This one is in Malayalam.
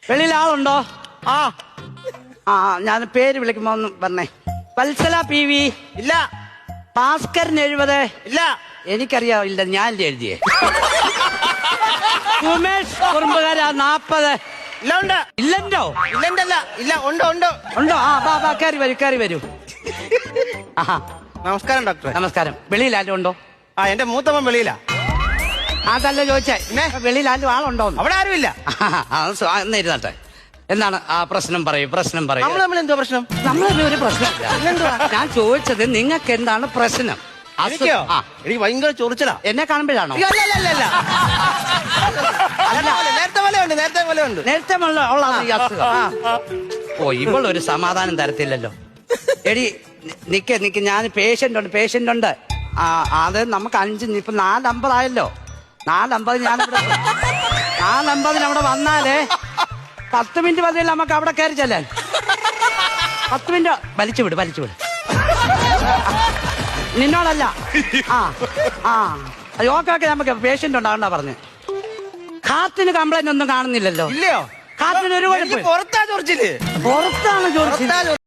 വെളിയിൽ ആളുണ്ടോ? ആ ആ ഞാൻ പേര് വിളിക്കുമ്പോ ഒന്ന് പറഞ്ഞേ. വത്സല PV. ഇല്ല. ഭാസ്കരൻ 70. ഇല്ല. എനിക്കറിയാം, ഇല്ല, ഞാൻ എഴുതിയേ. സുമേഷ് കുറുമ്പുകാര 40. ഇല്ല. ഉണ്ട്. ഇല്ലല്ലോ. ഇല്ലല്ല. ഇല്ല. ഉണ്ട്. ഉണ്ട്. ഉണ്ടോ? ആ ബാ കയറി വരൂ, കയറി വരൂ. ആഹാ, നമസ്കാരം ഡോക്ടറെ. നമസ്കാരം. വെളിയിൽ ആരും ഉണ്ടോ? ആ എന്റെ മൂത്തമ്മൻ വെളിയിലാ. അതല്ല ചോദിച്ചേ, വെളിയിൽ ആരും ആളുണ്ടോ? അവിടെ ആരുമില്ല. ഇരുന്നട്ടെ. എന്താണ് ആ പ്രശ്നം? പറയൂ, പ്രശ്നം പറയൂ. നമ്മൾ തമ്മിൽ എന്തോ പ്രശ്നം? നമ്മളൊരു ഒരു പ്രശ്നമില്ല. ഞാൻ ചോദിച്ചത് നിങ്ങൾക്ക് എന്താണ് പ്രശ്നം? എനിക്കോ? ആ, എനിക്ക് ഭയങ്കര ചൊറിച്ചലാ. എന്നെ കാണുമ്പോഴാണോ? നേരത്തെ പോലെയുണ്ട്. നേരത്തെ ഉള്ള ഈ അസുഖം. ഓ, ഇവളൊരു സമാധാനം തരത്തില്ലല്ലോ. എടി നിക്ക്, ഞാൻ പേഷ്യന്റ് ഉണ്ട്. ആ, അത് നമുക്ക് 5, ഇപ്പൊ 4:50 ആയല്ലോ. 4:50 ഞാനിവിടെ 4:50 അവിടെ വന്നാലേ 10 മിനിറ്റ് മതിയല്ലോ നമുക്ക് അവിടെ കയറി ചെല്ലാൻ. 10 മിനിറ്റ് വലിച്ചു വിട്. നിന്നോടല്ല. ഓക്കെ, നമുക്ക് പേഷ്യന്റ് ഉണ്ടാകണ്ട പറഞ്ഞു. ഹാർട്ടിന് കംപ്ലൈന്റ് ഒന്നും കാണുന്നില്ലല്ലോ. ഇല്ലയോ? ഹാർട്ടിന് ഒരു കുഴപ്പം. പുറത്താ ചൊറിച്ചില്. പുറത്താണ് ചൊറിച്ചിൽ.